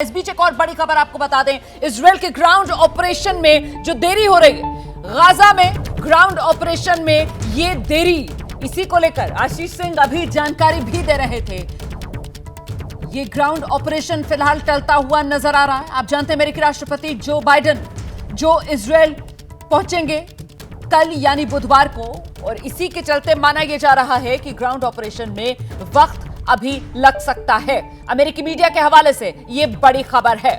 इस बीच एक और बड़ी खबर आपको बता दें, इजराइल के ग्राउंड ऑपरेशन में जो देरी हो रही है, गाजा में ग्राउंड ऑपरेशन में ये देरी, इसी को लेकर आशीष सिंह अभी जानकारी भी दे रहे थे। ये ग्राउंड ऑपरेशन फिलहाल टलता हुआ नजर आ रहा है। आप जानते हैं अमेरिकी राष्ट्रपति जो बाइडेन जो इजराइल पहुंचेंगे कल यानी बुधवार को, और इसी के चलते माना यह जा रहा है कि ग्राउंड ऑपरेशन में वक्त अभी लग सकता है। अमेरिकी मीडिया के हवाले से यह बड़ी खबर है।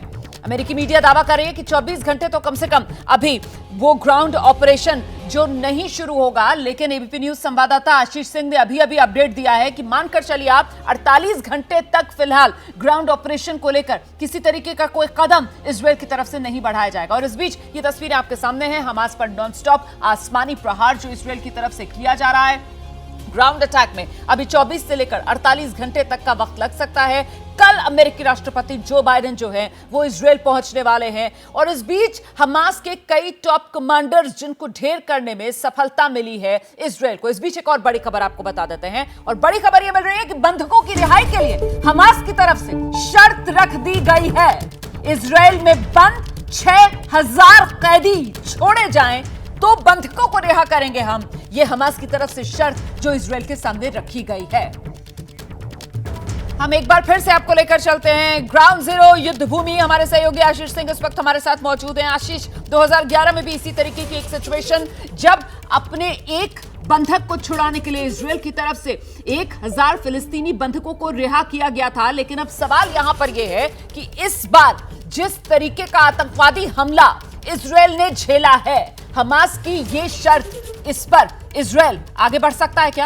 अमेरिकी मीडिया दावा कर रही है कि 24 घंटे तो कम से कम अभी वो ग्राउंड ऑपरेशन जो नहीं शुरू होगा, लेकिन एबीपी न्यूज संवाददाता आशीष सिंह ने अभी अपडेट दिया है कि मानकर चलिए आप 48 घंटे तक फिलहाल ग्राउंड ऑपरेशन को लेकर किसी तरीके का कोई कदम इजराइल की तरफ से नहीं बढ़ाया जाएगा। और इस बीच ये तस्वीरें आपके सामने हैं, हमास पर नॉनस्टॉप आसमानी प्रहार जो इजराइल की तरफ से किया जा रहा है। ग्राउंड अटैक में अभी 24 से लेकर 48 घंटे तक का वक्त लग सकता है। कल अमेरिकी राष्ट्रपति जो बाइडेन जो है वो इजराइल पहुंचने वाले हैं, और इस बीच हमास के कई टॉप कमांडर्स जिनको ढेर करने में सफलता मिली है इजराइल को। इस बीच एक और बड़ी खबर आपको बता देते हैं, और बड़ी खबर यह मिल रही है कि बंधकों की रिहाई के लिए हमास की तरफ से शर्त रख दी गई है। इजराइल में बंद 6000 कैदी छोड़े जाएं तो बंधकों को रिहा करेंगे हम। यह हमास की तरफ से शर्त जो इजराइल के सामने रखी गई है। हम एक बार फिर से आपको लेकर चलते हैं ग्राउंड जीरो युद्ध भूमि। हमारे सहयोगी आशीष सिंह इस वक्त हमारे साथ मौजूद हैं। आशीष, 2011 में भी इसी तरीके की एक सिचुएशन, जब अपने एक बंधक को छुड़ाने के लिए इजराइल की तरफ से 1000 फिलिस्तीनी बंधकों को रिहा किया गया था। लेकिन अब सवाल यहां पर यह है कि इस बार जिस तरीके का आतंकवादी हमला इजराइल ने झेला है, हमास की ये शर्त, इस पर इजराइल आगे बढ़ सकता है क्या?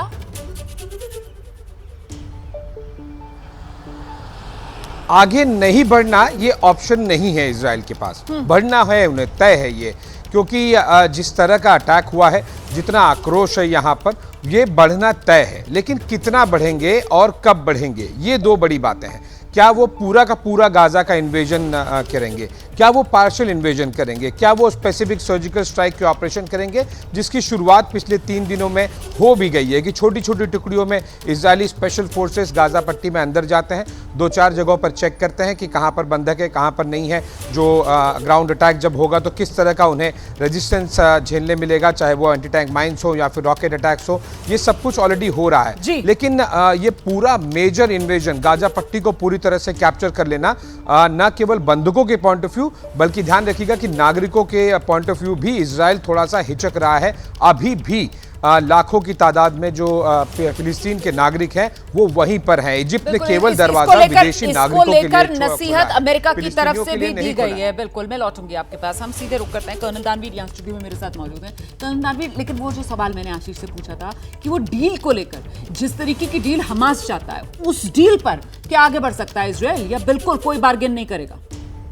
आगे नहीं बढ़ना ये ऑप्शन नहीं है इजराइल के पास। बढ़ना है, उन्हें तय है ये, क्योंकि जिस तरह का अटैक हुआ है, जितना आक्रोश है यहाँ पर, ये बढ़ना तय है। लेकिन कितना बढ़ेंगे और कब बढ़ेंगे, ये दो बड़ी बातें हैं। क्या वो पूरा का पूरा गाजा का इन्वेजन करेंगे, क्या वो पार्शियल इन्वेजन करेंगे, क्या वो स्पेसिफिक सर्जिकल स्ट्राइक के ऑपरेशन करेंगे, जिसकी शुरुआत पिछले 3 दिनों में हो भी गई है कि छोटी छोटी टुकड़ियों में इजरायली स्पेशल फोर्सेस गाजा पट्टी में अंदर जाते हैं, 2-4 जगहों पर चेक करते हैं कि कहाँ पर बंधक है, कहाँ पर नहीं है। जो ग्राउंड अटैक जब होगा तो किस तरह का उन्हें रेजिस्टेंस झेलने मिलेगा, चाहे वो एंटी टैंक माइन्स हो या फिर रॉकेट अटैक्स हो, ये सब कुछ ऑलरेडी हो रहा है। लेकिन ये पूरा मेजर इन्वेजन, गाजा पट्टी को पूरी तरह से कैप्चर कर लेना, न केवल बंधकों के पॉइंट ऑफ व्यू, बल्कि ध्यान रखिएगा कि नागरिकों के पॉइंट ऑफ व्यू भी इजराइल थोड़ा सा हिचक रहा है। अभी भी लाखों की तादाद में जो फिलिस्तीन के नागरिक हैं वो वहीं पर हैं। इजिप्ट ने केवल दरवाजा विदेशी नागरिकों के लिए नसीहत अमेरिका की तरफ से भी दी गई है। बिल्कुल, मैं लौटूंगी आपके पास। हम सीधे रुक करते हैं। कर्नल दानवीर यहाँ स्टूडियो में मेरे साथ मौजूद हैं। कर्नल दानवीर, लेकिन वो जो सवाल मैंने आशीष से पूछा था कि वो डील को लेकर, जिस तरीके की डील हमास चाहता है, उस डील पर क्या आगे बढ़ सकता है इजराइल, या बिल्कुल कोई बार्गेन नहीं करेगा?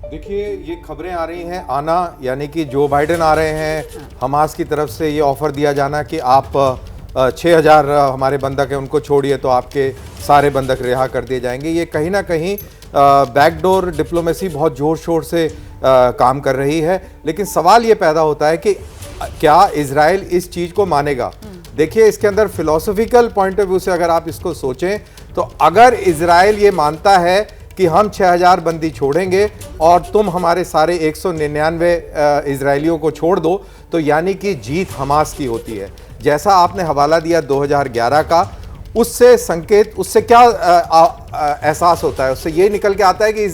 देखिए, ये खबरें आ रही हैं आना, यानी कि जो बाइडेन आ रहे हैं, हमास की तरफ से ये ऑफर दिया जाना कि आप 6000 हमारे बंधक हैं उनको छोड़िए तो आपके सारे बंधक रिहा कर दिए जाएंगे। ये कहीं ना कहीं बैकडोर डिप्लोमेसी बहुत ज़ोर शोर से काम कर रही है। लेकिन सवाल ये पैदा होता है कि क्या इजराइल इस चीज़ को मानेगा। देखिए, इसके अंदर फिलोसफिकल पॉइंट ऑफ व्यू से अगर आप इसको सोचें तो अगर इजराइल ये मानता है कि हम 6000 बंदी छोड़ेंगे और तुम हमारे सारे 199 इजरायलियों को छोड़ दो, तो यानी कि जीत हमास की होती है। जैसा आपने हवाला दिया 2011 का, उससे संकेत, उससे क्या एहसास होता है? उससे ये निकल के आता है कि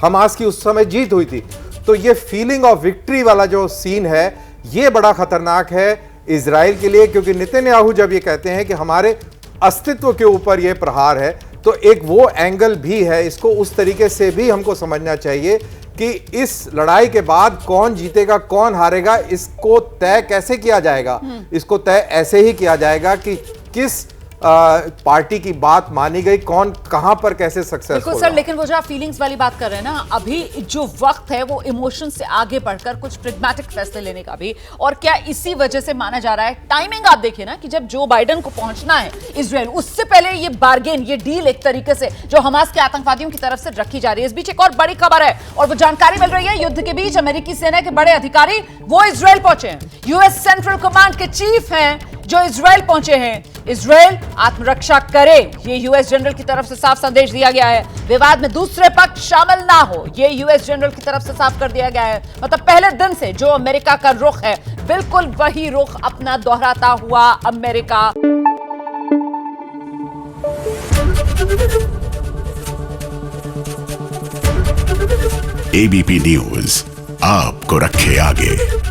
हमास की उस समय जीत हुई थी। तो ये फीलिंग ऑफ विक्ट्री वाला जो सीन है, ये बड़ा खतरनाक है इजराइल के लिए, क्योंकि नेतन्याहू जब ये कहते हैं कि हमारे अस्तित्व के ऊपर ये प्रहार है, तो एक वो एंगल भी है। इसको उस तरीके से भी हमको समझना चाहिए कि इस लड़ाई के बाद कौन जीतेगा कौन हारेगा, इसको तय कैसे किया जाएगा। इसको तय ऐसे ही किया जाएगा कि किस पार्टी की बात मानी गई, कौन कहां पर कैसे सक्सेसफुल। सर, लेकिन वो जो आप फीलिंग्स वाली बात कर रहे हैं ना, अभी जो वक्त है वो इमोशन से आगे बढ़कर कुछ प्रेग्मेटिक फैसले लेने का भी, और क्या इसी वजह से माना जा रहा है टाइमिंग? आप देखिए ना कि जब जो बाइडेन को पहुंचना है इजराइल, उससे पहले ये बार्गेन, ये डील एक तरीके से जो हमास के आतंकवादियों की तरफ से रखी जा रही है। इस बीच एक और बड़ी खबर है, और वो जानकारी मिल रही है युद्ध के बीच अमेरिकी सेना के बड़े अधिकारी वो इजराइल पहुंचे हैं। यूएस सेंट्रल कमांड के चीफ हैं जो इजराइल पहुंचे हैं। इजराइल आत्मरक्षा करे, ये यूएस जनरल की तरफ से साफ संदेश दिया गया है। विवाद में दूसरे पक्ष शामिल ना हो, ये यूएस जनरल की तरफ से साफ कर दिया गया है। मतलब पहले दिन से जो अमेरिका का रुख है, बिल्कुल वही रुख अपना दोहराता हुआ अमेरिका। एबीपी न्यूज आपको रखे आगे।